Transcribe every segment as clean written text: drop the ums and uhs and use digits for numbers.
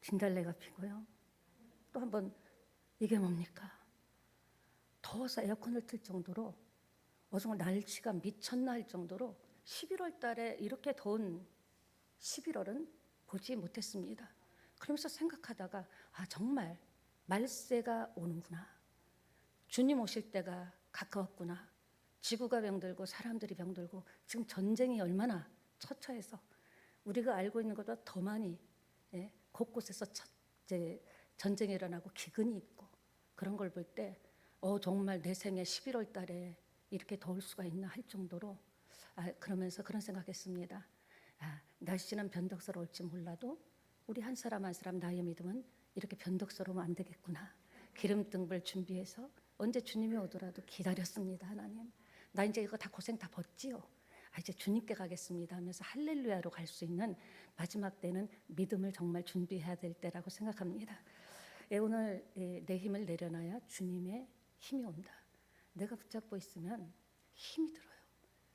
진달래가 피고요. 또 한번 이게 뭡니까? 더워서 에어컨을 틀 정도로 정말 날씨가 미쳤나 할 정도로 11월 달에 이렇게 더운 11월은 보지 못했습니다. 그러면서 생각하다가 정말 말세가 오는구나. 주님 오실 때가 가까웠구나. 지구가 병들고 사람들이 병들고 지금 전쟁이 얼마나 처처해서 우리가 알고 있는 것보다 더 많이 곳곳에서 전쟁이 일어나고 기근이 있고 그런 걸 볼 때 정말 내 생에 11월 달에 이렇게 더울 수가 있나 할 정도로 그러면서 그런 생각했습니다. 날씨는 변덕스러울지 몰라도 우리 한 사람 한 사람 나의 믿음은 이렇게 변덕스러우면 안 되겠구나. 기름등불 준비해서 언제 주님이 오더라도 기다렸습니다. 하나님, 나 이제 이거 다 고생 다 벗지요. 이제 주님께 가겠습니다 하면서 할렐루야로 갈 수 있는 마지막 때는 믿음을 정말 준비해야 될 때라고 생각합니다. 오늘 내 힘을 내려놔야 주님의 힘이 온다. 내가 붙잡고 있으면 힘이 들어요.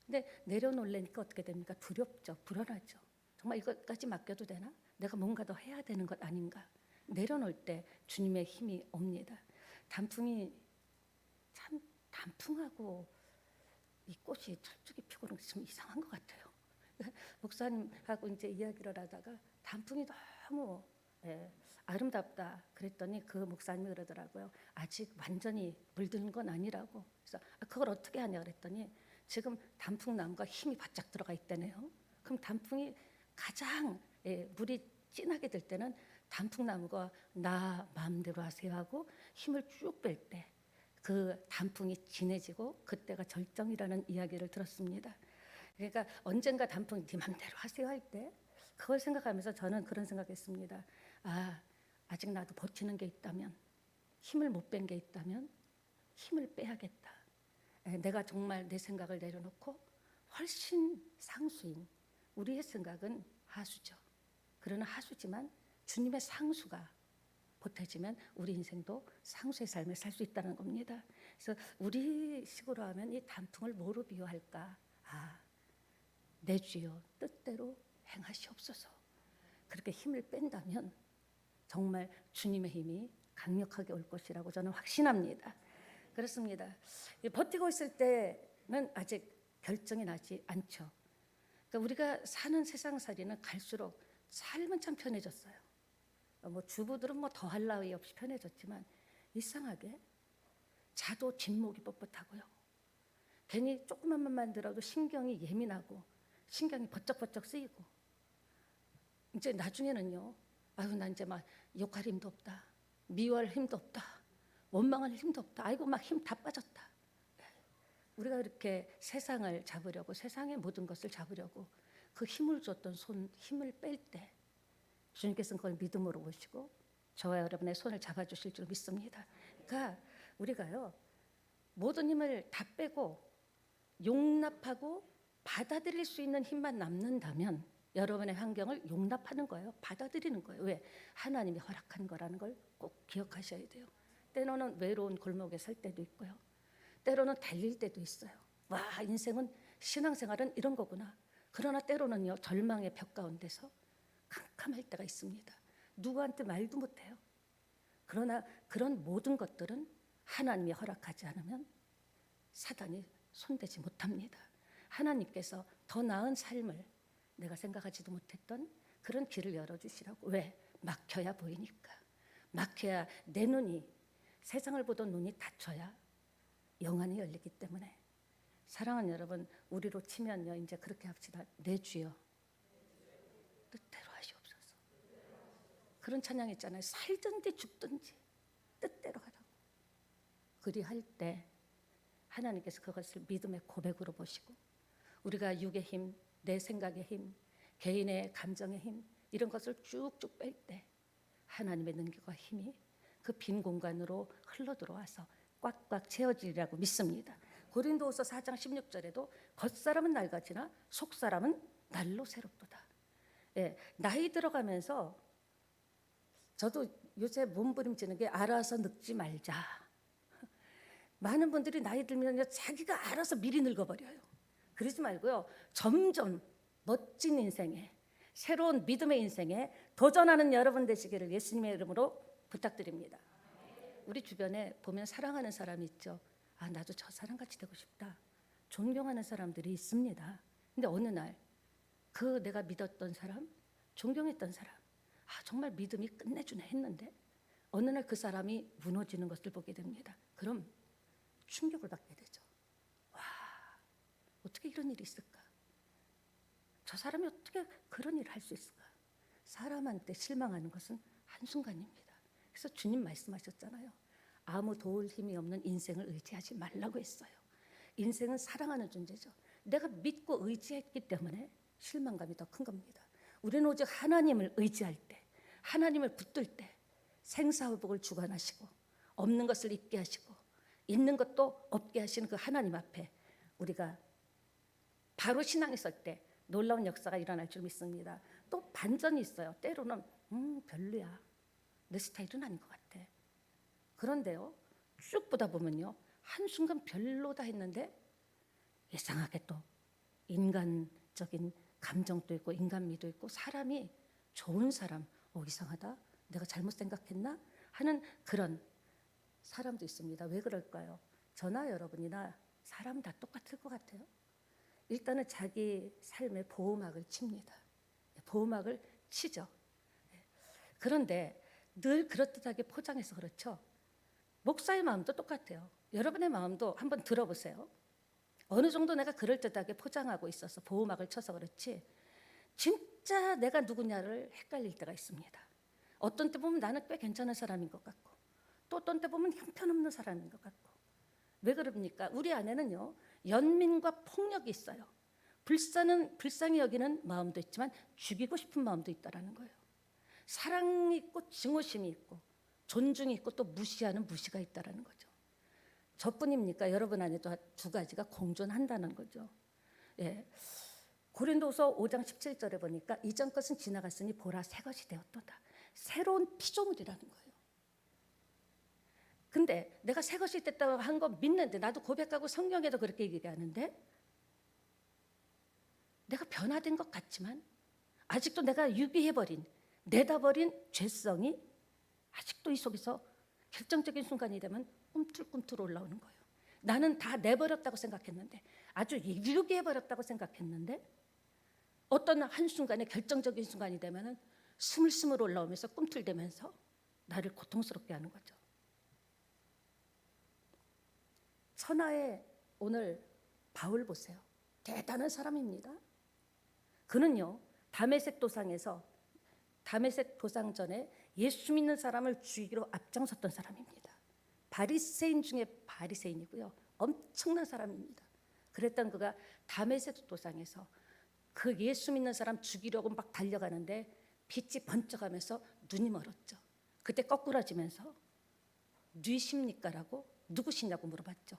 근데 내려놓으려니까 어떻게 됩니까? 두렵죠. 불안하죠. 정말 이것까지 맡겨도 되나? 내가 뭔가 더 해야 되는 것 아닌가? 내려놓을 때 주님의 힘이 옵니다. 단풍이 참 단풍하고 이 꽃이 철쭉이 피고 그런 게 좀 이상한 것 같아요. 목사님하고 이제 이야기를 하다가 단풍이 너무 아름답다 그랬더니 그 목사님이 그러더라고요. 아직 완전히 물드는 건 아니라고. 그래서 그걸 어떻게 하냐 그랬더니 지금 단풍나무가 힘이 바짝 들어가 있다네요. 그럼 단풍이 가장 물이 진하게 될 때는 단풍나무가 나 마음대로 하세요 하고 힘을 쭉 뺄 때 그 단풍이 진해지고 그때가 절정이라는 이야기를 들었습니다. 그러니까 언젠가 단풍 네 맘대로 하세요 할 때 그걸 생각하면서 저는 그런 생각했습니다. 아직 나도 버티는 게 있다면, 힘을 못 뺀 게 있다면 힘을 빼야겠다. 내가 정말 내 생각을 내려놓고 훨씬 상수인 우리의 생각은 하수죠. 그러나 하수지만 주님의 상수가 보태지면 우리 인생도 상수의 삶을 살 수 있다는 겁니다. 그래서 우리식으로 하면 이 단풍을 뭐로 비유할까? 내 주여 뜻대로 행하시옵소서. 그렇게 힘을 뺀다면 정말 주님의 힘이 강력하게 올 것이라고 저는 확신합니다. 그렇습니다. 버티고 있을 때는 아직 결정이 나지 않죠. 그러니까 우리가 사는 세상살이는 갈수록 삶은 참 편해졌어요. 주부들은 더할 나위 없이 편해졌지만 이상하게 자도 뒷목이 뻣뻣하고요. 괜히 조그만 것만 들어도 신경이 예민하고 신경이 번쩍번쩍 쓰이고 이제 나중에는요. 나 이제 막 욕할 힘도 없다. 미워할 힘도 없다. 원망할 힘도 없다. 막 힘 다 빠졌다. 우리가 이렇게 세상을 잡으려고 세상의 모든 것을 잡으려고 그 힘을 줬던 손 힘을 뺄 때 주님께서는 그걸 믿음으로 보시고 저와 여러분의 손을 잡아주실 줄 믿습니다. 그러니까 우리가요 모든 힘을 다 빼고 용납하고 받아들일 수 있는 힘만 남는다면 여러분의 환경을 용납하는 거예요. 받아들이는 거예요. 왜? 하나님이 허락한 거라는 걸 꼭 기억하셔야 돼요. 때로는 외로운 골목에 설 때도 있고요. 때로는 달릴 때도 있어요. 인생은 신앙생활은 이런 거구나. 그러나 때로는요 절망의 벽 가운데서 캄캄할 때가 있습니다. 누구한테 말도 못해요. 그러나 그런 모든 것들은 하나님이 허락하지 않으면 사단이 손대지 못합니다. 하나님께서 더 나은 삶을 내가 생각하지도 못했던 그런 길을 열어주시라고. 왜? 막혀야 보이니까. 막혀야 내 눈이 세상을 보던 눈이 닫혀야 영안이 열리기 때문에. 사랑하는 여러분, 우리로 치면요 이제 그렇게 합시다. 내 주여 뜻대로 하시옵소서. 그런 찬양 있잖아요. 살든지 죽든지 뜻대로 하라고. 그리할 때 하나님께서 그것을 믿음의 고백으로 보시고 우리가 육의 힘, 내 생각의 힘, 개인의 감정의 힘 이런 것을 쭉쭉 뺄 때 하나님의 능력과 힘이 그 빈 공간으로 흘러들어와서 꽉꽉 채워지리라고 믿습니다. 고린도후서 4장 16절에도 겉사람은 낡아지나 속사람은 날로 새롭도다. 나이 들어가면서 저도 요새 몸부림치는 게 알아서 늙지 말자. 많은 분들이 나이 들면 자기가 알아서 미리 늙어버려요. 그러지 말고요. 점점 멋진 인생에 새로운 믿음의 인생에 도전하는 여러분 되시기를 예수님의 이름으로 부탁드립니다. 우리 주변에 보면 사랑하는 사람이 있죠. 아, 나도 저 사람같이 되고 싶다. 존경하는 사람들이 있습니다. 근데 어느 날 그 내가 믿었던 사람, 존경했던 사람, 아, 정말 믿음이 끝내주네 했는데 어느 날 그 사람이 무너지는 것을 보게 됩니다. 그럼 충격을 받게 되죠. 와, 어떻게 이런 일이 있을까? 저 사람이 어떻게 그런 일을 할 수 있을까? 사람한테 실망하는 것은 한순간입니다. 그래서 주님 말씀하셨잖아요. 아무 도울 힘이 없는 인생을 의지하지 말라고 했어요. 인생은 사랑하는 존재죠. 내가 믿고 의지했기 때문에 실망감이 더 큰 겁니다. 우리는 오직 하나님을 의지할 때, 하나님을 붙들 때 생사회복을 주관하시고 없는 것을 있게 하시고 있는 것도 없게 하시는 그 하나님 앞에 우리가 바로 신앙이 설 때 놀라운 역사가 일어날 줄 믿습니다. 또 반전이 있어요. 때로는 별로야. 내 스타일은 아닌 것 같아. 그런데요, 쭉 보다 보면요, 한순간 별로다 했는데 이상하게 또 인간적인 감정도 있고 인간미도 있고 사람이 좋은 사람, 이상하다. 내가 잘못 생각했나? 하는 그런 사람도 있습니다. 왜 그럴까요? 저나 여러분이나 사람 다 똑같을 것 같아요. 일단은 자기 삶의 보호막을 칩니다. 보호막을 치죠. 그런데 늘 그렇듯하게 포장해서 그렇죠. 목사의 마음도 똑같아요. 여러분의 마음도 한번 들어보세요. 어느 정도 내가 그럴듯하게 포장하고 있어서 보호막을 쳐서 그렇지 진짜 내가 누구냐를 헷갈릴 때가 있습니다. 어떤 때 보면 나는 꽤 괜찮은 사람인 것 같고 또 어떤 때 보면 형편없는 사람인 것 같고. 왜 그럽니까? 우리 안에는요, 연민과 폭력이 있어요. 불쌍히 여기는 마음도 있지만 죽이고 싶은 마음도 있다라는 거예요. 사랑이 있고 증오심이 있고 존중이 있고 또 무시하는 무시가 있다라는 거죠. 저뿐입니까? 여러분 안에도 두 가지가 공존한다는 거죠. 예. 고린도서 5장 17절에 보니까 이전 것은 지나갔으니 보라 새 것이 되었도다. 새로운 피조물이라는 거예요. 근데 내가 새 것이 됐다고 한 거 믿는데 나도 고백하고 성경에도 그렇게 얘기하는데 내가 변화된 것 같지만 아직도 내가 유기해버린 내다버린 죄성이 아직도 이 속에서 결정적인 순간이 되면 꿈틀꿈틀 올라오는 거예요. 나는 다 내버렸다고 생각했는데 아주 유기해버렸다고 생각했는데 어떤 한순간에 결정적인 순간이 되면 스물스물 올라오면서 꿈틀대면서 나를 고통스럽게 하는 거죠. 천하의 오늘 바울 보세요. 대단한 사람입니다. 그는요, 다메섹 도상 전에 예수 믿는 사람을 죽이기로 앞장섰던 사람입니다. 바리새인 중에 바리새인이고요. 엄청난 사람입니다. 그랬던 그가 다메섹 도상에서 그 예수 믿는 사람 죽이려고 막 달려가는데 빛이 번쩍하면서 눈이 멀었죠. 그때 거꾸라지면서 누이십니까라고 누구시냐고 물어봤죠.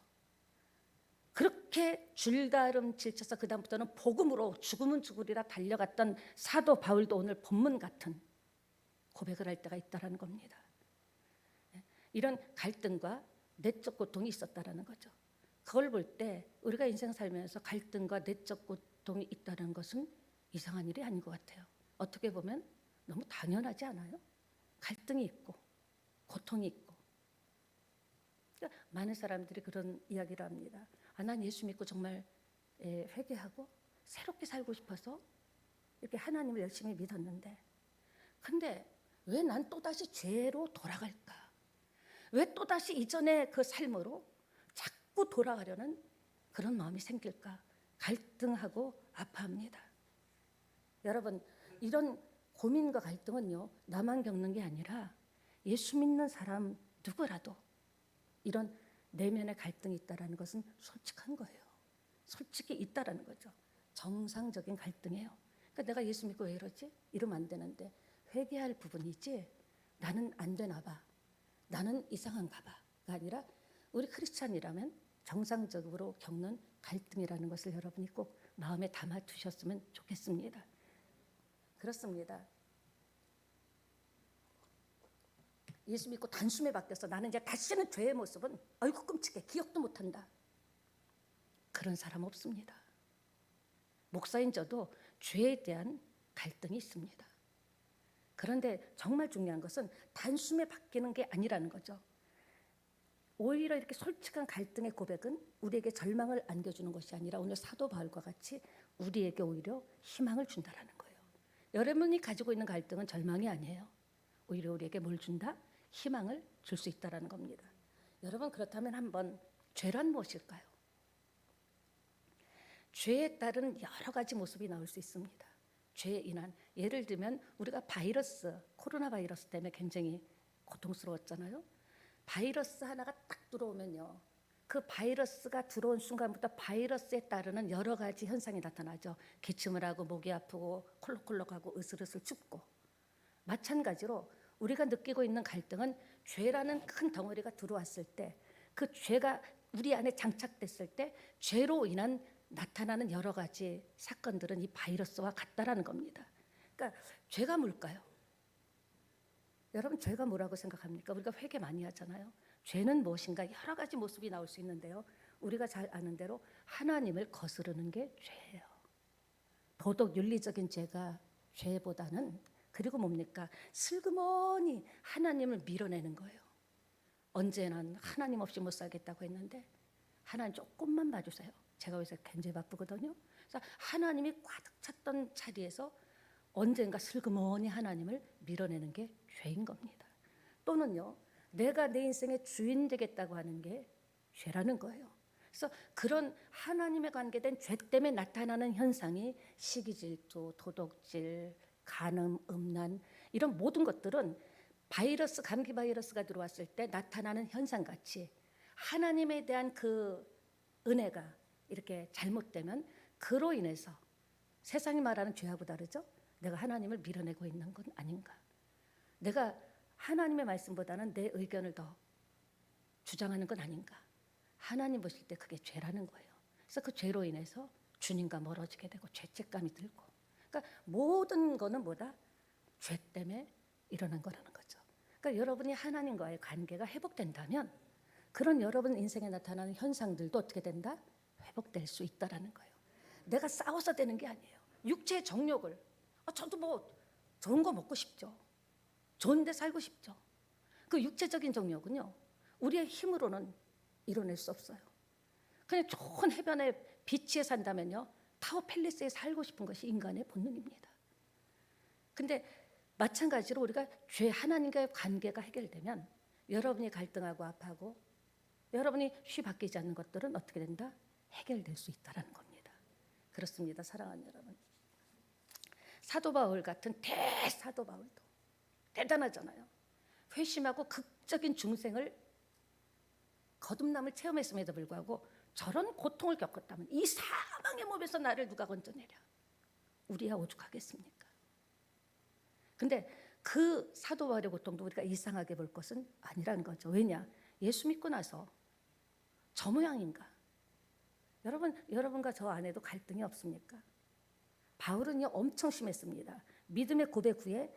그렇게 줄다름 질쳐서 그 다음부터는 복음으로 죽으면 죽으리라 달려갔던 사도 바울도 오늘 본문 같은 고백을 할 때가 있다라는 겁니다. 이런 갈등과 내적 고통이 있었다라는 거죠. 그걸 볼 때 우리가 인생 살면서 갈등과 내적 고통이 있다는 것은 이상한 일이 아닌 것 같아요. 어떻게 보면 너무 당연하지 않아요? 갈등이 있고 고통이 있고. 그러니까 많은 사람들이 그런 이야기를 합니다. 난 예수 믿고 정말 회개하고 새롭게 살고 싶어서 이렇게 하나님을 열심히 믿었는데 근데 왜 난 또다시 죄로 돌아갈까? 왜 또다시 이전의 그 삶으로 자꾸 돌아가려는 그런 마음이 생길까? 갈등하고 아파합니다. 여러분, 이런 고민과 갈등은요, 나만 겪는 게 아니라 예수 믿는 사람 누구라도 이런 내면의 갈등이 있다는 것은 솔직한 거예요. 솔직히 있다라는 거죠. 정상적인 갈등이에요. 그러니까 내가 예수 믿고 왜 이러지? 이러면 안 되는데 회개할 부분이지 나는 안 되나 봐. 나는 이상한가 봐가 아니라 우리 크리스찬이라면 정상적으로 겪는 갈등이라는 것을 여러분이 꼭 마음에 담아 두셨으면 좋겠습니다. 그렇습니다. 예수 믿고 단숨에 바뀌어서 나는 이제 다시는 죄의 모습은 아이고 끔찍해 기억도 못한다. 그런 사람 없습니다. 목사인 저도 죄에 대한 갈등이 있습니다. 그런데 정말 중요한 것은 단숨에 바뀌는 게 아니라는 거죠. 오히려 이렇게 솔직한 갈등의 고백은 우리에게 절망을 안겨주는 것이 아니라 오늘 사도 바울과 같이 우리에게 오히려 희망을 준다라는 거예요. 여러분이 가지고 있는 갈등은 절망이 아니에요. 오히려 우리에게 뭘 준다? 희망을 줄 수 있다라는 겁니다. 여러분, 그렇다면 한번 죄란 무엇일까요? 죄에 따른 여러 가지 모습이 나올 수 있습니다. 죄에 인한, 예를 들면 우리가 코로나 바이러스 때문에 굉장히 고통스러웠잖아요. 바이러스 하나가 딱 들어오면요, 그 바이러스가 들어온 순간부터 바이러스에 따르는 여러 가지 현상이 나타나죠. 기침을 하고 목이 아프고 콜록콜록하고 으슬으슬 춥고. 마찬가지로 우리가 느끼고 있는 갈등은 죄라는 큰 덩어리가 들어왔을 때, 그 죄가 우리 안에 장착됐을 때 죄로 인한 나타나는 여러 가지 사건들은 이 바이러스와 같다라는 겁니다. 그러니까 죄가 뭘까요? 여러분, 죄가 뭐라고 생각합니까? 우리가 회개 많이 하잖아요. 죄는 무엇인가 여러 가지 모습이 나올 수 있는데요, 우리가 잘 아는 대로 하나님을 거스르는 게 죄예요. 도덕 윤리적인 죄가 죄보다는, 그리고 뭡니까? 슬그머니 하나님을 밀어내는 거예요. 언제나 하나님 없이 못 살겠다고 했는데 하나님 조금만 봐주세요. 제가 요새 굉장히 바쁘거든요. 그래서 하나님이 가득 찼던 자리에서 언젠가 슬그머니 하나님을 밀어내는 게 죄인 겁니다. 또는요, 내가 내 인생의 주인 되겠다고 하는 게 죄라는 거예요. 그래서 그런 하나님에 관계된 죄 때문에 나타나는 현상이 시기질투, 도덕질, 간음, 음란, 이런 모든 것들은 바이러스, 감기 바이러스가 들어왔을 때 나타나는 현상같이 하나님에 대한 그 은혜가 이렇게 잘못되면 그로 인해서 세상이 말하는 죄하고 다르죠. 내가 하나님을 밀어내고 있는 건 아닌가. 내가 하나님의 말씀보다는 내 의견을 더 주장하는 건 아닌가. 하나님 보실 때 그게 죄라는 거예요. 그래서 그 죄로 인해서 주님과 멀어지게 되고 죄책감이 들고. 그러니까 모든 거는 뭐다? 죄 때문에 일어난 거라는 거죠. 그러니까 여러분이 하나님과의 관계가 회복된다면 그런 여러분 인생에 나타나는 현상들도 어떻게 된다? 회복될 수 있다라는 거예요. 내가 싸워서 되는 게 아니에요. 육체의 정욕을, 저도 뭐 좋은 거 먹고 싶죠. 좋은 데 살고 싶죠. 그 육체적인 정욕은요, 우리의 힘으로는 이뤄낼 수 없어요. 그냥 좋은 해변의 비치에 산다면요, 타워 팰리스에 살고 싶은 것이 인간의 본능입니다. 근데 마찬가지로 우리가 죄, 하나님과의 관계가 해결되면 여러분이 갈등하고 아파하고 여러분이 쉬 바뀌지 않는 것들은 어떻게 된다? 해결될 수 있다는 겁니다. 그렇습니다, 사랑하는 여러분. 사도 바울 같은 대사도 바울도 대단하잖아요. 회심하고 극적인 중생을 거듭남을 체험했음에도 불구하고 저런 고통을 겪었다면 이 사망의 몸에서 나를 누가 건져내랴. 우리야 오죽하겠습니까? 근데 그 사도 바울의 고통도 우리가 이상하게 볼 것은 아니라는 거죠. 왜냐? 예수 믿고 나서 저 모양인가? 여러분과 저 안에도 갈등이 없습니까? 바울은요, 엄청 심했습니다. 믿음의 고백 후에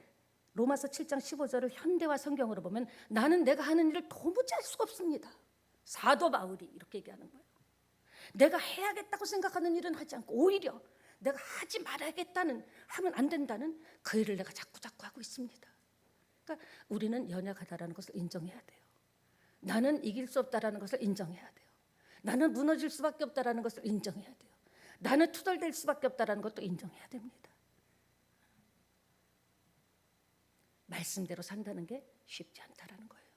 로마서 7장 15절을 현대화 성경으로 보면 나는 내가 하는 일을 도무지 할 수가 없습니다. 사도 바울이 이렇게 얘기하는 거예요. 내가 해야겠다고 생각하는 일은 하지 않고 오히려 내가 하지 말아야겠다는, 하면 안 된다는 그 일을 내가 자꾸 하고 있습니다. 그러니까 우리는 연약하다라는 것을 인정해야 돼요. 나는 이길 수 없다라는 것을 인정해야 돼요. 나는 무너질 수밖에 없다라는 것을 인정해야 돼요. 나는 투덜댈 수밖에 없다라는 것도 인정해야 됩니다. 말씀대로 산다는 게 쉽지 않다라는 거예요.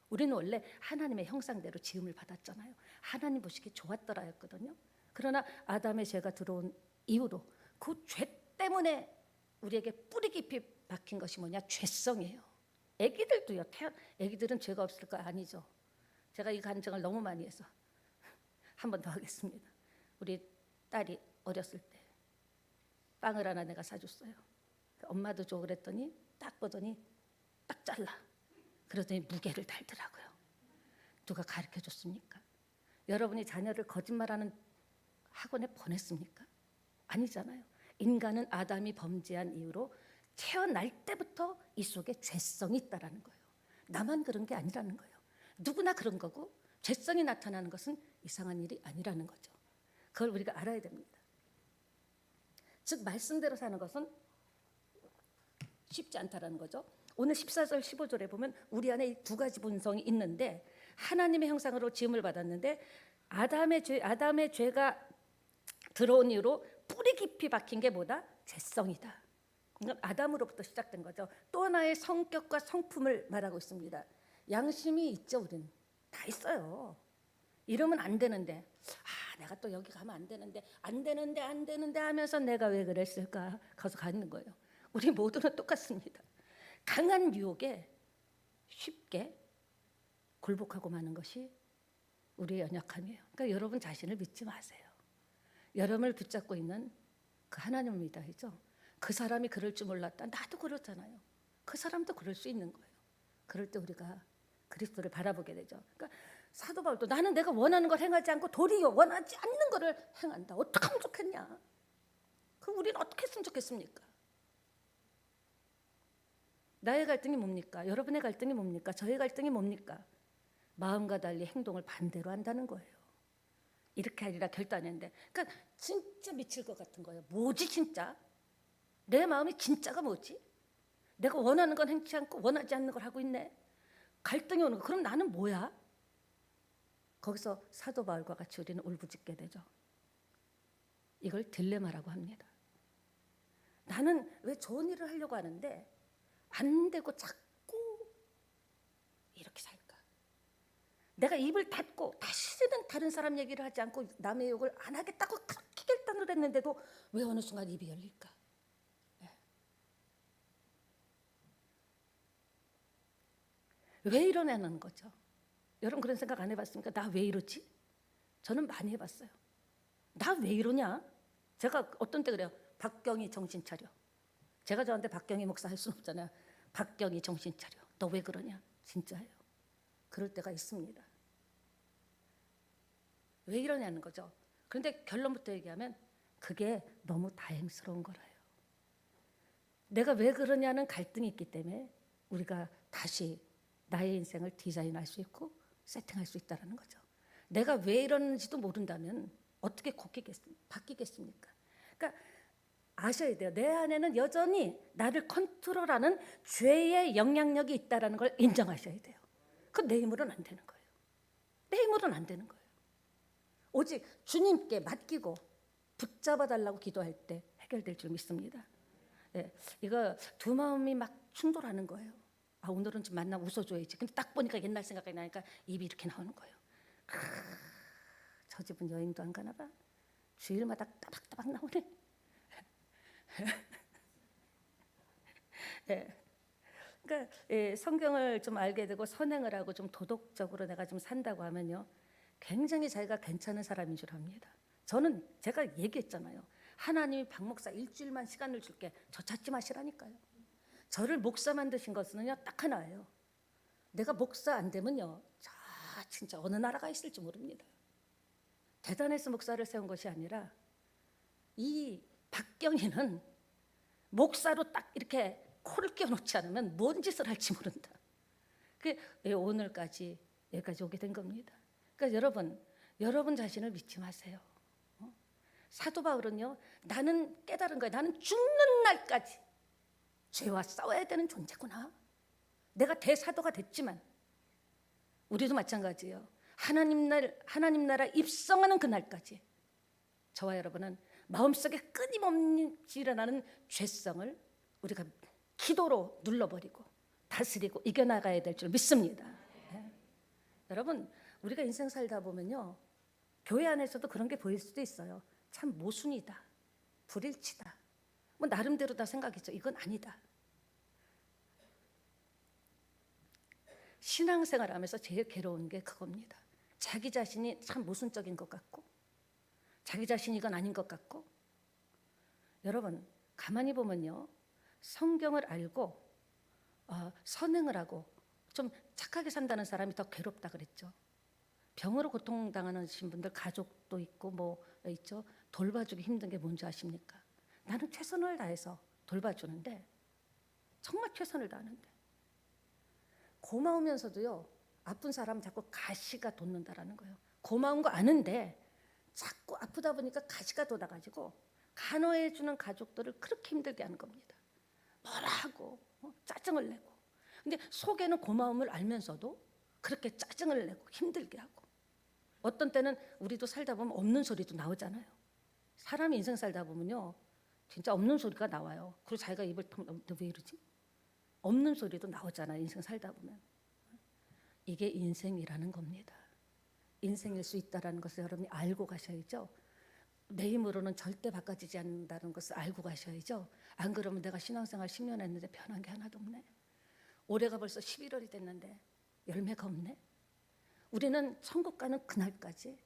우리는 원래 하나님의 형상대로 지음을 받았잖아요. 하나님 보시기에 좋았더라였거든요. 그러나 아담의 죄가 들어온 이후로 그 죄 때문에 우리에게 뿌리 깊이 박힌 것이 뭐냐? 죄성이에요. 애기들도요. 애기들은 죄가 없을까? 아니죠. 제가 이 간증을 너무 많이 해서 한 번 더 하겠습니다. 우리 딸이 어렸을 때 빵을 하나 내가 사줬어요. 엄마도 줘 그랬더니 딱 보더니 딱 잘라. 그러더니 무게를 달더라고요. 누가 가르쳐줬습니까? 여러분이 자녀를 거짓말하는 학원에 보냈습니까? 아니잖아요. 인간은 아담이 범죄한 이후로 태어날 때부터 이 속에 죄성이 있다라는 거예요. 나만 그런 게 아니라는 거예요. 누구나 그런 거고 죄성이 나타나는 것은 이상한 일이 아니라는 거죠. 그걸 우리가 알아야 됩니다. 즉 말씀대로 사는 것은 쉽지 않다라는 거죠. 오늘 14절 15절에 보면 우리 안에 이 두 가지 본성이 있는데 하나님의 형상으로 지음을 받았는데 아담의 죄가 들어온 이후로 뿌리 깊이 박힌 게 뭐다? 죄성이다. 아담으로부터 시작된 거죠. 또 하나의 성격과 성품을 말하고 있습니다. 양심이 있죠. 우리는 다 있어요. 이러면 안 되는데, 내가 또 여기 가면 안 되는데 하면서 내가 왜 그랬을까? 가서 가는 거예요. 우리 모두는 똑같습니다. 강한 유혹에 쉽게 굴복하고 마는 것이 우리의 연약함이에요. 그러니까 여러분 자신을 믿지 마세요. 여러분을 붙잡고 있는 그 하나님을 믿어야죠. 그 사람이 그럴 줄 몰랐다. 나도 그렇잖아요. 그 사람도 그럴 수 있는 거예요. 그럴 때 우리가 그리스도를 바라보게 되죠. 그러니까 사도 바울도 나는 내가 원하는 걸 행하지 않고 도리어 원하지 않는 것을 행한다. 어떻게 하면 좋겠냐? 그럼 우리는 어떻게 했으면 좋겠습니까? 나의 갈등이 뭡니까? 여러분의 갈등이 뭡니까? 저의 갈등이 뭡니까? 마음과 달리 행동을 반대로 한다는 거예요. 이렇게 하리라 결단했는데, 그러니까 진짜 미칠 것 같은 거예요. 뭐지 진짜? 내 마음이 진짜가 뭐지? 내가 원하는 건 행치 않고 원하지 않는 걸 하고 있네. 갈등이 오는 거. 그럼 나는 뭐야? 거기서 사도 바울과 같이 우리는 울부짖게 되죠. 이걸 딜레마라고 합니다. 나는 왜 좋은 일을 하려고 하는데 안 되고 자꾸 이렇게 살까? 내가 입을 닫고 다시는 다른 사람 얘기를 하지 않고 남의 욕을 안 하겠다고 그렇게 결단을 했는데도 왜 어느 순간 입이 열릴까? 왜 이러냐는 거죠. 여러분 그런 생각 안 해봤습니까? 나 왜 이러지? 저는 많이 해봤어요. 나 왜 이러냐? 제가 어떤 때 그래요. 박경희 정신 차려. 제가 저한테 박경희 목사 할 수는 없잖아요. 박경희 정신 차려. 너 왜 그러냐? 진짜예요. 그럴 때가 있습니다. 왜 이러냐는 거죠. 그런데 결론부터 얘기하면 그게 너무 다행스러운 거라요. 내가 왜 그러냐는 갈등이 있기 때문에 우리가 다시 나의 인생을 디자인할 수 있고 세팅할 수 있다는 거죠. 내가 왜 이러는지도 모른다면 어떻게 바뀌겠습니까? 그러니까 아셔야 돼요. 내 안에는 여전히 나를 컨트롤하는 죄의 영향력이 있다는 걸 인정하셔야 돼요. 그건 내 힘으로는 안 되는 거예요. 내 힘으로는 안 되는 거예요. 오직 주님께 맡기고 붙잡아 달라고 기도할 때 해결될 줄 믿습니다. 네, 이거 두 마음이 막 충돌하는 거예요. 오늘은 좀 만나 웃어줘야지. 근데 딱 보니까 옛날 생각이 나니까 입이 이렇게 나오는 거예요. 저 집은 여행도 안 가나 봐. 주일마다 따박따박 나오네. 네. 그러니까 성경을 좀 알게 되고 선행을 하고 좀 도덕적으로 내가 좀 산다고 하면요, 굉장히 자기가 괜찮은 사람인 줄 압니다. 저는 제가 얘기했잖아요. 하나님이 박 목사 일주일만 시간을 줄게. 저 찾지 마시라니까요. 저를 목사 만드신 것은요 딱 하나예요. 내가 목사 안 되면요, 진짜 어느 나라가 있을지 모릅니다. 대단해서 목사를 세운 것이 아니라 이 박경희는 목사로 딱 이렇게 코를 끼워놓지 않으면 뭔 짓을 할지 모른다. 오늘까지 여기까지 오게 된 겁니다. 그러니까 여러분 자신을 믿지 마세요. 사도 바울은요, 나는 깨달은 거예요. 나는 죽는 날까지 죄와 싸워야 되는 존재구나. 내가 대사도가 됐지만 우리도 마찬가지예요. 하나님 나라 입성하는 그날까지 저와 여러분은 마음속에 끊임없이 일어나는 죄성을 우리가 기도로 눌러버리고 다스리고 이겨나가야 될 줄 믿습니다. 네. 여러분 우리가 인생 살다 보면요, 교회 안에서도 그런 게 보일 수도 있어요. 참 모순이다, 불일치다, 뭐 나름대로 다 생각했죠. 이건 아니다. 신앙생활하면서 제일 괴로운 게 그겁니다. 자기 자신이 참 모순적인 것 같고 자기 자신이 이건 아닌 것 같고. 여러분 가만히 보면요, 성경을 알고 선행을 하고 좀 착하게 산다는 사람이 더 괴롭다 그랬죠. 병으로 고통당하는 분들 가족도 있고 뭐 있죠. 돌봐주기 힘든 게 뭔지 아십니까? 나는 최선을 다해서 돌봐주는데 정말 최선을 다하는데 고마우면서도요, 아픈 사람 자꾸 가시가 돋는다라는 거예요. 고마운 거 아는데 자꾸 아프다 보니까 가시가 돋아가지고 간호해주는 가족들을 그렇게 힘들게 하는 겁니다. 뭐라 하고 짜증을 내고, 근데 속에는 고마움을 알면서도 그렇게 짜증을 내고 힘들게 하고, 어떤 때는 우리도 살다 보면 없는 소리도 나오잖아요. 사람이 인생 살다 보면요 진짜 없는 소리가 나와요. 그리고 자기가 입을 통, 너 왜 이러지? 없는 소리도 나오잖아요. 인생 살다 보면. 이게 인생이라는 겁니다. 인생일 수 있다는 것을 여러분이 알고 가셔야죠. 내 힘으로는 절대 바꿔지지 않는다는 것을 알고 가셔야죠. 안 그러면 내가 신앙생활 10년 했는데 변한 게 하나도 없네. 올해가 벌써 11월이 됐는데 열매가 없네. 우리는 천국 가는 그날까지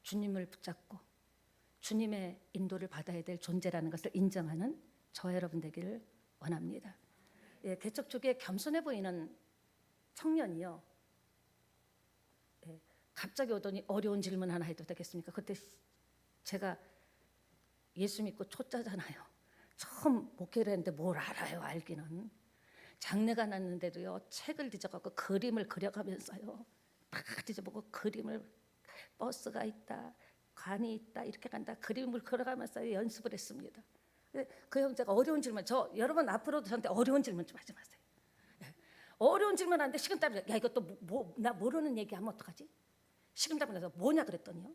주님을 붙잡고 주님의 인도를 받아야 될 존재라는 것을 인정하는 저와 여러분 되기를 원합니다. 예, 개척 초기에 겸손해 보이는 청년이요, 예, 갑자기 오더니 어려운 질문 하나 해도 되겠습니까? 그때 제가 예수 믿고 초짜잖아요. 처음 목회를 했는데 뭘 알아요. 알기는 장례가 났는데도요 책을 뒤져갖고 그림을 그려가면서요 다 뒤져보고 그림을, 버스가 있다, 관이 있다, 이렇게 간다, 그림을 그려가면서 연습을 했습니다. 그 형제가 어려운 질문, 저 여러분 앞으로도 저한테 어려운 질문 좀 하지 마세요. 어려운 질문 하는데 식은땀이 야 이것도 나 모르는 얘기하면 어떡하지? 식은땀이 나서 뭐냐 그랬더니요,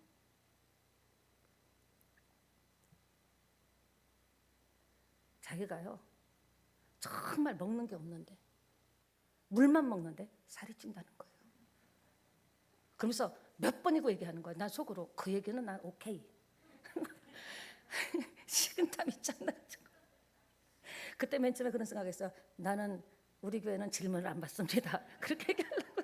자기가요 정말 먹는 게 없는데 물만 먹는데 살이 찐다는 거예요. 그러면서 몇 번이고 얘기하는 거예요. 난 속으로 그 얘기는 난 오케이. 식은땀 있잖아. 그때 맨 처음에 그런 생각했어요. 나는 우리 교회는 질문을 안 받습니다. 그렇게 얘기하려고.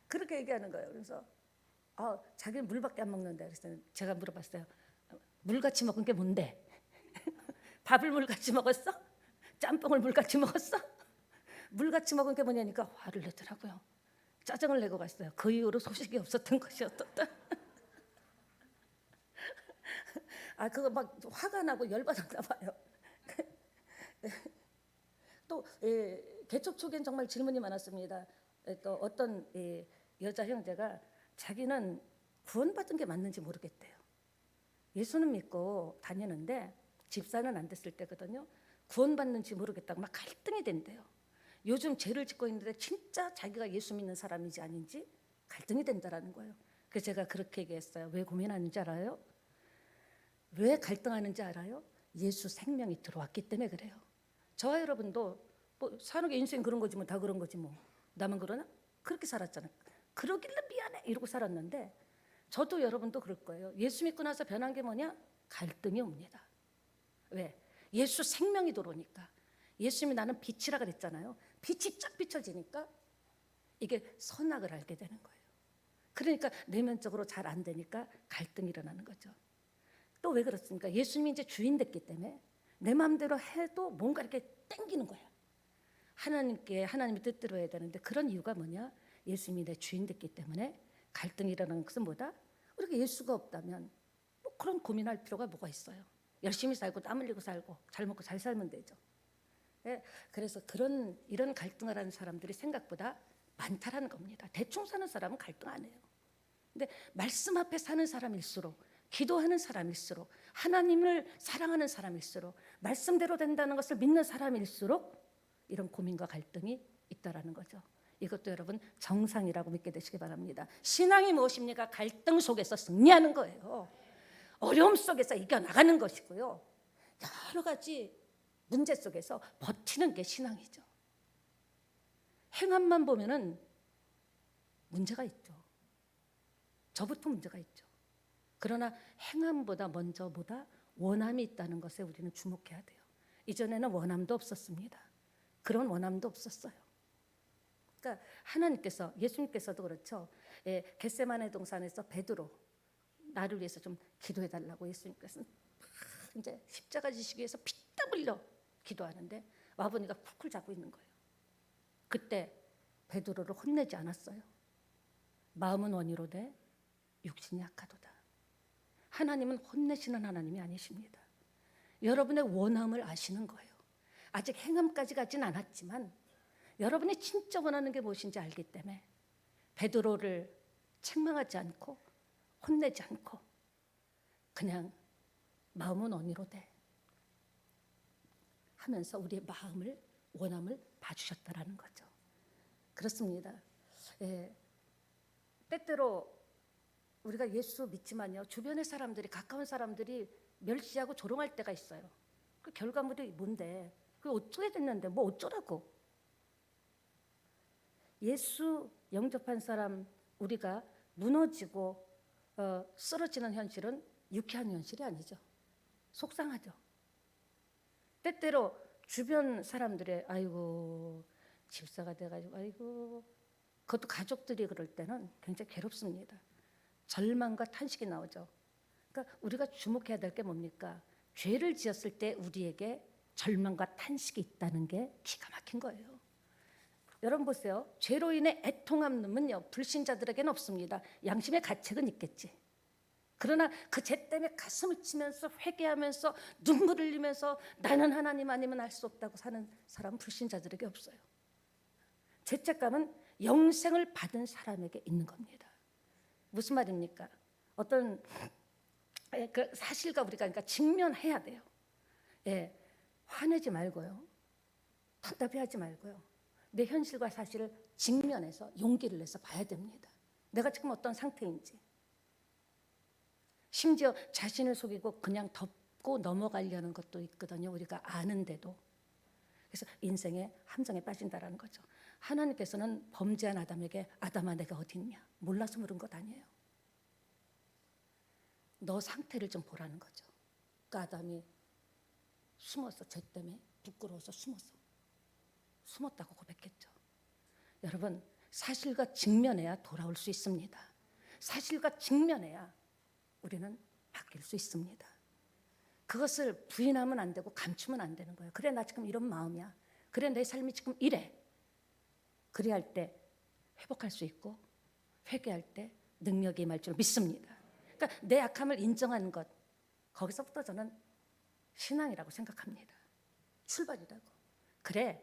그렇게 얘기하는 거예요. 그래서 자기는 물밖에 안 먹는데, 그래서 제가 물어봤어요. 물같이 먹은 게 뭔데? 밥을 물같이 먹었어? 짬뽕을 물같이 먹었어? 물같이 먹은 게 뭐냐니까 화를 내더라고요. 짜증을 내고 갔어요. 그 이후로 소식이 없었던 것이었다. 그거 막 화가 나고 열받았나 봐요. 또 개척 초기엔 정말 질문이 많았습니다. 또 어떤 여자 형제가 자기는 구원받은 게 맞는지 모르겠대요. 예수는 믿고 다니는데 집사는 안 됐을 때거든요. 구원받는지 모르겠다고 막 갈등이 된대요. 요즘 죄를 짓고 있는데 진짜 자기가 예수 믿는 사람인지 아닌지 갈등이 된다라는 거예요. 그래서 제가 그렇게 얘기했어요. 왜 고민하는지 알아요? 왜 갈등하는지 알아요? 예수 생명이 들어왔기 때문에 그래요. 저와 여러분도 뭐 사는 게 인생 그런 거지 뭐, 다 그런 거지 뭐, 나만 그러나? 그렇게 살았잖아요. 그러길래 미안해 이러고 살았는데 저도 여러분도 그럴 거예요. 예수 믿고 나서 변한 게 뭐냐? 갈등이 옵니다. 왜? 예수 생명이 들어오니까. 예수님이 나는 빛이라 그랬잖아요. 빛이 쫙 비춰지니까 이게 선악을 알게 되는 거예요. 그러니까 내면적으로 잘 안 되니까 갈등이 일어나는 거죠. 또 왜 그렇습니까? 예수님이 이제 주인 됐기 때문에 내 마음대로 해도 뭔가 이렇게 땡기는 거예요. 하나님의 뜻대로 해야 되는데, 그런 이유가 뭐냐? 예수님이 내 주인 됐기 때문에 갈등이 일어나는 것은 뭐다? 우리가 예수가 없다면 뭐 그런 고민할 필요가 뭐가 있어요? 열심히 살고 땀 흘리고 살고 잘 먹고 잘 살면 되죠. 예, 그래서 이런 갈등을 하는 사람들이 생각보다 많다라는 겁니다. 대충 사는 사람은 갈등 안 해요. 근데 말씀 앞에 사는 사람일수록, 기도하는 사람일수록, 하나님을 사랑하는 사람일수록, 말씀대로 된다는 것을 믿는 사람일수록 이런 고민과 갈등이 있다라는 거죠. 이것도 여러분 정상이라고 믿게 되시기 바랍니다. 신앙이 무엇입니까? 갈등 속에서 승리하는 거예요. 어려움 속에서 이겨나가는 것이고요. 여러 가지 문제 속에서 버티는 게 신앙이죠. 행함만 보면은 문제가 있죠. 저부터 문제가 있죠. 그러나 행함보다 먼저 원함이 있다는 것에 우리는 주목해야 돼요. 이전에는 원함도 없었습니다. 그런 원함도 없었어요. 그러니까 하나님께서, 예수님께서도 그렇죠. 겟세마네 동산에서 베드로 나를 위해서 좀 기도해 달라고 예수님께서는 이제 십자가 지시기 위해서 피땀 흘려 기도하는데 와보니까 쿨쿨 자고 있는 거예요. 그때 베드로를 혼내지 않았어요. 마음은 원이로되 육신이 약하도다. 하나님은 혼내시는 하나님이 아니십니다. 여러분의 원함을 아시는 거예요. 아직 행함까지 가진 않았지만 여러분이 진짜 원하는 게 무엇인지 알기 때문에 베드로를 책망하지 않고 혼내지 않고 그냥 마음은 언니로 돼 하면서 우리의 마음을 원함을 봐주셨다라는 거죠. 그렇습니다. 예, 때때로 우리가 예수 믿지만요, 주변의 사람들이, 가까운 사람들이 멸시하고 조롱할 때가 있어요. 그 결과물이 뭔데? 그 어떻게 됐는데? 뭐 어쩌라고? 예수 영접한 사람 우리가 무너지고 쓰러지는 현실은 유쾌한 현실이 아니죠. 속상하죠. 때때로 주변 사람들의 아이고 집사가 돼가지고 아이고, 그것도 가족들이 그럴 때는 굉장히 괴롭습니다. 절망과 탄식이 나오죠. 그러니까 우리가 주목해야 될 게 뭡니까? 죄를 지었을 때 우리에게 절망과 탄식이 있다는 게 기가 막힌 거예요. 여러분 보세요. 죄로 인해 애통함은요, 불신자들에게는 없습니다. 양심의 가책은 있겠지. 그러나 그 죄 때문에 가슴을 치면서 회개하면서 눈물을 흘리면서 나는 하나님 아니면 알 수 없다고 사는 사람은 불신자들에게 없어요. 죄책감은 영생을 받은 사람에게 있는 겁니다. 무슨 말입니까? 어떤 그 사실과 우리가 그러니까 직면해야 돼요. 예, 화내지 말고요, 답답해하지 말고요, 내 현실과 사실을 직면해서 용기를 내서 봐야 됩니다. 내가 지금 어떤 상태인지. 심지어 자신을 속이고 그냥 덮고 넘어가려는 것도 있거든요. 우리가 아는데도. 그래서 인생의 함정에 빠진다라는 거죠. 하나님께서는 범죄한 아담에게 아담아 내가 어디 있냐, 몰라서 물은 것 아니에요. 너 상태를 좀 보라는 거죠. 그 아담이 숨어서, 죄 때문에 부끄러워서 숨었다고 고백했죠. 여러분, 사실과 직면해야 돌아올 수 있습니다. 사실과 직면해야 우리는 바뀔 수 있습니다. 그것을 부인하면 안 되고 감추면 안 되는 거예요. 그래, 나 지금 이런 마음이야. 그래, 내 삶이 지금 이래. 그래야 할 때 회복할 수 있고 회개할 때 능력이 임할 줄 믿습니다. 그러니까 내 약함을 인정하는 것, 거기서부터 저는 신앙이라고 생각합니다. 출발이라고. 그래,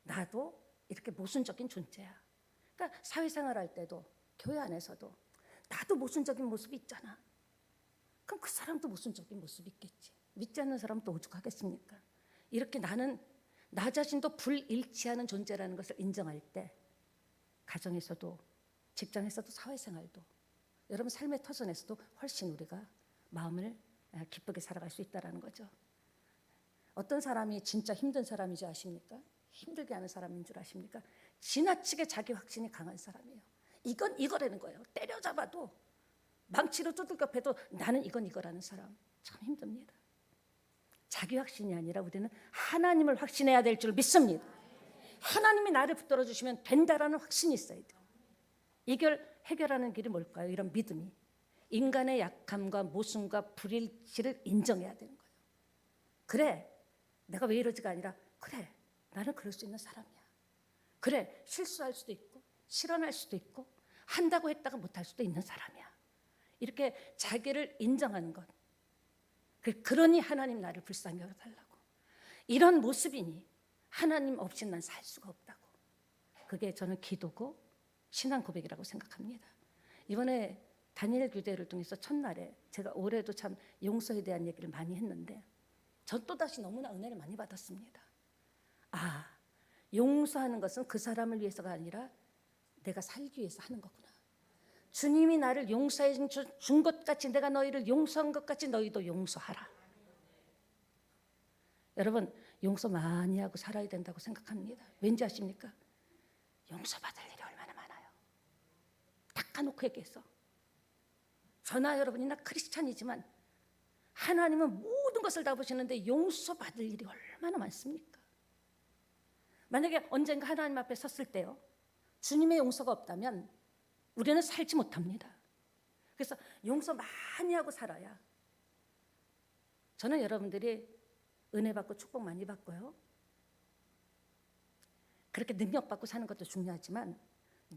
나도 이렇게 모순적인 존재야. 그러니까 사회생활 할 때도, 교회 안에서도 나도 모순적인 모습이 있잖아. 그럼 그 사람도 모순적인 모습이 있겠지. 믿지 않는 사람은 또 오죽하겠습니까? 이렇게 나는 나 자신도 불일치하는 존재라는 것을 인정할 때 가정에서도, 직장에서도, 사회생활도, 여러분 삶의 터전에서도 훨씬 우리가 마음을 기쁘게 살아갈 수 있다는 거죠. 어떤 사람이 진짜 힘든 사람인지 아십니까? 힘들게 하는 사람인 줄 아십니까? 지나치게 자기 확신이 강한 사람이에요. 이건 이거라는 거예요. 때려잡아도, 망치로 두들겨 패도 나는 이건 이거라는 사람 참 힘듭니다. 자기 확신이 아니라 우리는 하나님을 확신해야 될 줄 믿습니다. 하나님이 나를 붙들어 주시면 된다라는 확신이 있어야 돼요. 해결하는 길이 뭘까요? 이런 믿음이. 인간의 약함과 모순과 불일치를 인정해야 되는 거예요. 그래, 내가 왜 이러지가 아니라 그래, 나는 그럴 수 있는 사람이야. 그래, 실수할 수도 있고 실언할 수도 있고 한다고 했다가 못할 수도 있는 사람이야. 이렇게 자기를 인정하는 것. 그러니 하나님 나를 불쌍히 여겨달라고. 이런 모습이니 하나님 없이 난 살 수가 없다고. 그게 저는 기도고 신앙 고백이라고 생각합니다. 이번에 다니엘 교대를 통해서 첫날에 제가 올해도 참 용서에 대한 얘기를 많이 했는데 전 또다시 너무나 은혜를 많이 받았습니다. 아, 용서하는 것은 그 사람을 위해서가 아니라 내가 살기 위해서 하는 거구나. 주님이 나를 용서해 준 것 같이, 내가 너희를 용서한 것 같이 너희도 용서하라. 여러분, 용서 많이 하고 살아야 된다고 생각합니다. 왠지 아십니까? 용서받을 일이 얼마나 많아요. 닦아놓고 얘기해서. 저나 여러분이나 크리스찬이지만 하나님은 모든 것을 다 보시는데 용서받을 일이 얼마나 많습니까? 만약에 언젠가 하나님 앞에 섰을 때요, 주님의 용서가 없다면 우리는 살지 못합니다. 그래서 용서 많이 하고 살아야, 저는 여러분들이 은혜 받고 축복 많이 받고요, 그렇게 능력 받고 사는 것도 중요하지만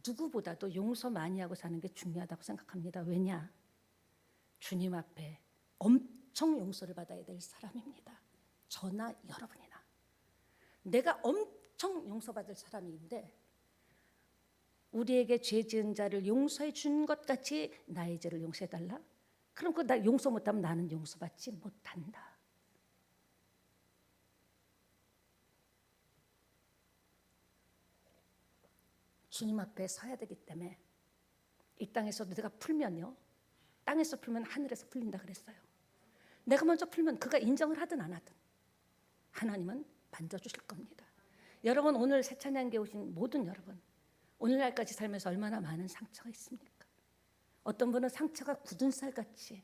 누구보다도 용서 많이 하고 사는 게 중요하다고 생각합니다. 왜냐? 주님 앞에 엄청 용서를 받아야 될 사람입니다. 저나 여러분이나. 내가 엄청 용서받을 사람인데 우리에게 죄 지은 자를 용서해 준 것 같이 나의 죄를 용서해달라? 그럼 그 나 용서 못하면 나는 용서받지 못한다. 주님 앞에 서야 되기 때문에 이 땅에서도 내가 풀면요, 땅에서 풀면 하늘에서 풀린다 그랬어요. 내가 먼저 풀면 그가 인정을 하든 안 하든 하나님은 만져주실 겁니다. 여러분, 오늘 새 찬양교회 오신 모든 여러분, 오늘날까지 살면서 얼마나 많은 상처가 있습니까? 어떤 분은 상처가 굳은 살같이,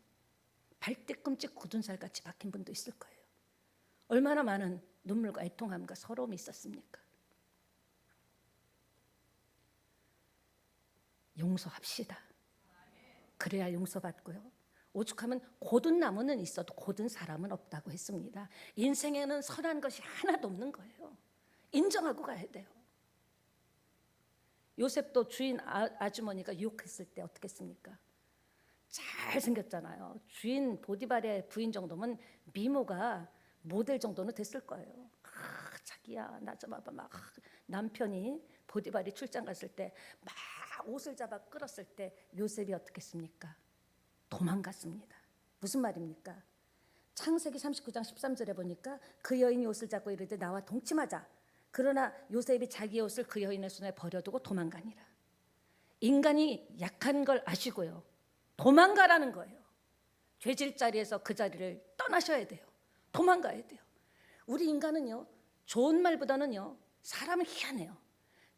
발뒤꿈치 굳은 살같이 박힌 분도 있을 거예요. 얼마나 많은 눈물과 애통함과 서러움이 있었습니까? 용서합시다. 그래야 용서받고요. 오죽하면 고든 나무는 있어도 고든 사람은 없다고 했습니다. 인생에는 선한 것이 하나도 없는 거예요. 인정하고 가야 돼요. 요셉도 주인 아주머니가 유혹했을 때 어떻게 했습니까? 잘생겼잖아요. 주인 보디발의 부인 정도면 미모가 모델 정도는 됐을 거예요. 자기야 나 좀 봐봐. 막 남편이 보디발이 출장 갔을 때 막 옷을 잡아 끌었을 때 요셉이 어떻게 했습니까? 도망갔습니다. 무슨 말입니까? 창세기 39장 13절에 보니까 그 여인이 옷을 잡고 이르되 나와 동침하자. 그러나 요셉이 자기의 옷을 그 여인의 손에 버려두고 도망가니라. 인간이 약한 걸 아시고요, 도망가라는 거예요. 죄질 자리에서 그 자리를 떠나셔야 돼요. 도망가야 돼요. 우리 인간은요, 좋은 말보다는요, 사람은 희한해요.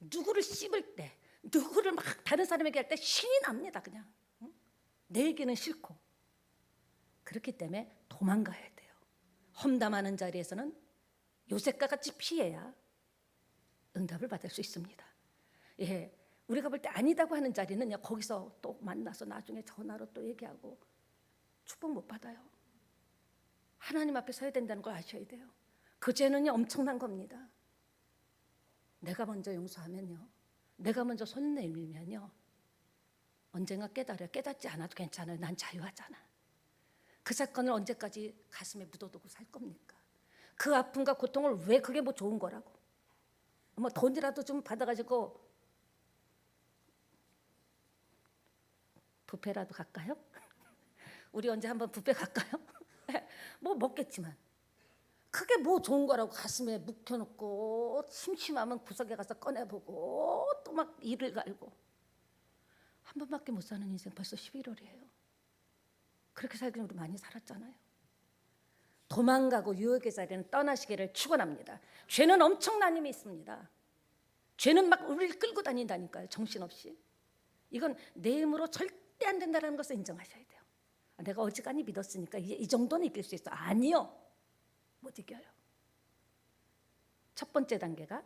누구를 씹을 때, 누구를 막 다른 사람에게 할 때 신이 납니다. 그냥 내 얘기는 싫고. 그렇기 때문에 도망가야 돼요. 험담하는 자리에서는 요셉과 같이 피해야 응답을 받을 수 있습니다. 예, 우리가 볼 때 아니다고 하는 자리는요, 거기서 또 만나서 나중에 전화로 또 얘기하고 축복 못 받아요. 하나님 앞에 서야 된다는 걸 아셔야 돼요. 그 죄는요, 엄청난 겁니다. 내가 먼저 용서하면요, 내가 먼저 손 내밀면요, 언젠가 깨달아요. 깨닫지 않아도 괜찮아요. 난 자유하잖아. 그 사건을 언제까지 가슴에 묻어두고 살 겁니까? 그 아픔과 고통을 왜, 그게 뭐 좋은 거라고? 뭐 돈이라도 좀 받아가지고 뷔페라도 갈까요? 우리 언제 한번 뷔페 갈까요? 뭐 먹겠지만 그게 뭐 좋은 거라고 가슴에 묵혀놓고 심심하면 구석에 가서 꺼내보고 또 막 이를 갈고. 한 번밖에 못 사는 인생 벌써 11월이에요. 그렇게 살기는 우리 많이 살았잖아요. 도망가고 유혹의 자리는 떠나시기를 축원합니다. 죄는 엄청난 힘이 있습니다. 죄는 막 우리를 끌고 다닌다니까요. 정신없이. 이건 내 힘으로 절대 안 된다는 것을 인정하셔야 돼요. 내가 어지간히 믿었으니까 이제 이 정도는 이길 수 있어. 아니요. 못 이겨요. 첫 번째 단계가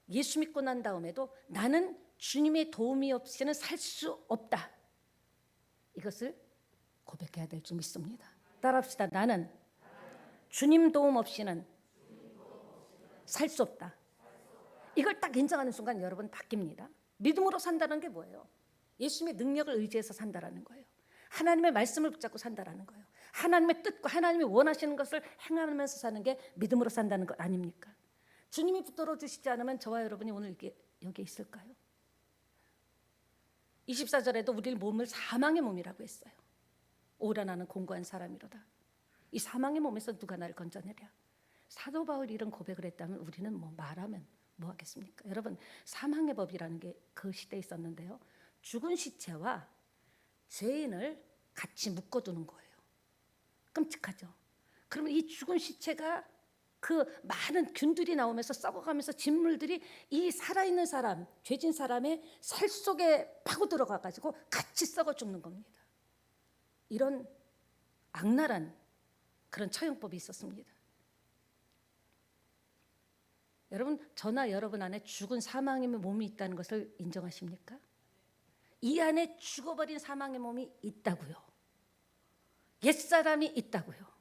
예수 믿고 난 다음에도 나는 주님의 도움이 없이는 살 수 없다. 이것을 고백해야 될 줄 믿습니다. 따라합시다. 나는 주님 도움 없이는 살 수 없다. 이걸 딱 인정하는 순간 여러분 바뀝니다. 믿음으로 산다는 게 뭐예요? 예수님의 능력을 의지해서 산다라는 거예요. 하나님의 말씀을 붙잡고 산다라는 거예요. 하나님의 뜻과 하나님이 원하시는 것을 행하면서 사는 게 믿음으로 산다는 것 아닙니까? 주님이 붙들어 주시지 않으면 저와 여러분이 오늘 여기 있을까요? 24절에도 우리 몸을 사망의 몸이라고 했어요. 오라 나는 공고한 사람이로다. 이 사망의 몸에서 누가 나를 건져내랴. 사도 바울이 이런 고백을 했다면 우리는 뭐 말하면 뭐 하겠습니까? 여러분, 사망의 법이라는 게 그 시대에 있었는데요, 죽은 시체와 죄인을 같이 묶어두는 거예요. 끔찍하죠. 그러면 이 죽은 시체가 그 많은 균들이 나오면서 썩어가면서 진물들이 이 살아있는 사람, 죄진 사람의 살 속에 파고 들어가가지고 같이 썩어 죽는 겁니다. 이런 악랄한 그런 처형법이 있었습니다. 여러분, 저나 여러분 안에 죽은 사망의 몸이 있다는 것을 인정하십니까? 이 안에 죽어버린 사망의 몸이 있다고요. 옛사람이 있다고요.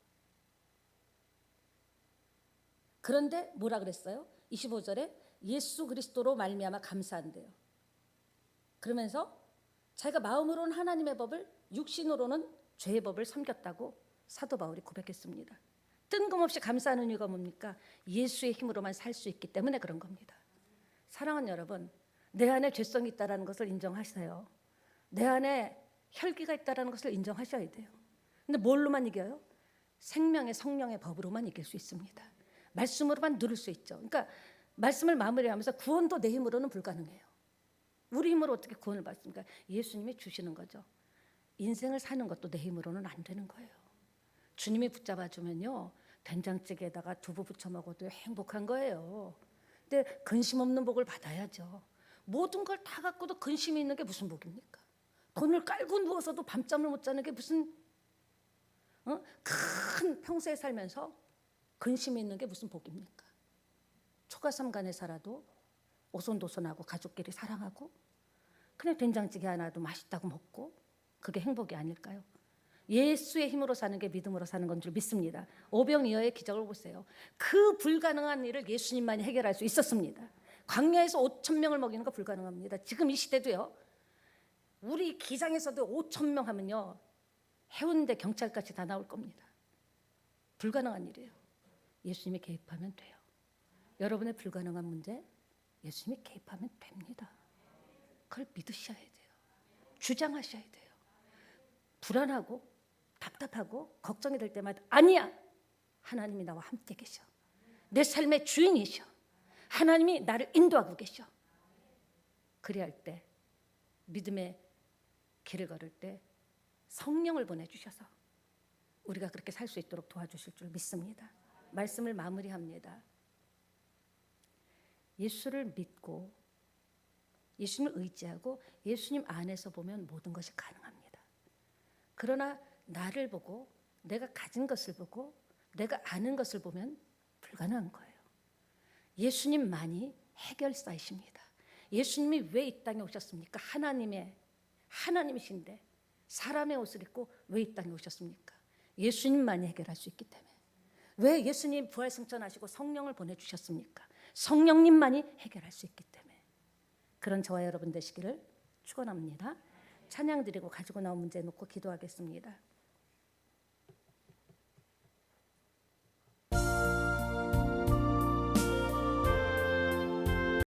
그런데 뭐라 그랬어요? 25절에 예수 그리스도로 말미암아 감사한대요. 그러면서 자기가 마음으로는 하나님의 법을, 육신으로는 죄의 법을 섬겼다고 사도 바울이 고백했습니다. 뜬금없이 감사하는 이유가 뭡니까? 예수의 힘으로만 살 수 있기 때문에 그런 겁니다. 사랑하는 여러분, 내 안에 죄성이 있다는 것을 인정하세요. 내 안에 혈기가 있다라는 것을 인정하셔야 돼요. 근데 뭘로만 이겨요? 생명의 성령의 법으로만 이길 수 있습니다. 말씀으로만 누릴 수 있죠. 그러니까 말씀을 마무리하면서 구원도 내 힘으로는 불가능해요. 우리 힘으로 어떻게 구원을 받습니까? 예수님이 주시는 거죠. 인생을 사는 것도 내 힘으로는 안 되는 거예요. 주님이 붙잡아 주면요, 된장찌개에다가 두부 부쳐 먹어도 행복한 거예요. 근데 근심 없는 복을 받아야죠. 모든 걸 다 갖고도 근심이 있는 게 무슨 복입니까? 돈을 깔고 누워서도 밤잠을 못 자는 게 무슨 큰 평소에 살면서 근심이 있는 게 무슨 복입니까? 초가삼간에 살아도 오손도손하고 가족끼리 사랑하고 그냥 된장찌개 하나도 맛있다고 먹고 그게 행복이 아닐까요? 예수의 힘으로 사는 게 믿음으로 사는 건 줄 믿습니다. 오병이어의 기적을 보세요. 그 불가능한 일을 예수님만이 해결할 수 있었습니다. 광야에서 5천 명을 먹이는 거 불가능합니다. 지금 이 시대도요. 우리 기장에서도 5천 명 하면요, 해운대 경찰까지 다 나올 겁니다. 불가능한 일이에요. 예수님이 개입하면 돼요. 여러분의 불가능한 문제 예수님이 개입하면 됩니다. 그걸 믿으셔야 돼요. 주장하셔야 돼요. 불안하고 답답하고 걱정이 될 때마다 아니야, 하나님이 나와 함께 계셔. 내 삶의 주인이셔. 하나님이 나를 인도하고 계셔. 그리할 때, 믿음의 길을 걸을 때 성령을 보내주셔서 우리가 그렇게 살 수 있도록 도와주실 줄 믿습니다. 말씀을 마무리합니다. 예수를 믿고 예수님을 의지하고 예수님 안에서 보면 모든 것이 가능합니다. 그러나 나를 보고 내가 가진 것을 보고 내가 아는 것을 보면 불가능한 거예요. 예수님만이 해결사이십니다. 예수님이 왜 이 땅에 오셨습니까? 하나님이신데 사람의 옷을 입고 왜 이 땅에 오셨습니까? 예수님만이 해결할 수 있기 때문에. 왜 예수님 부활승천하시고 성령을 보내주셨습니까? 성령님만이 해결할 수 있기 때문에. 그런 저와 여러분 되시기를 축원합니다. 찬양 드리고 가지고 나온 문제 놓고 기도하겠습니다.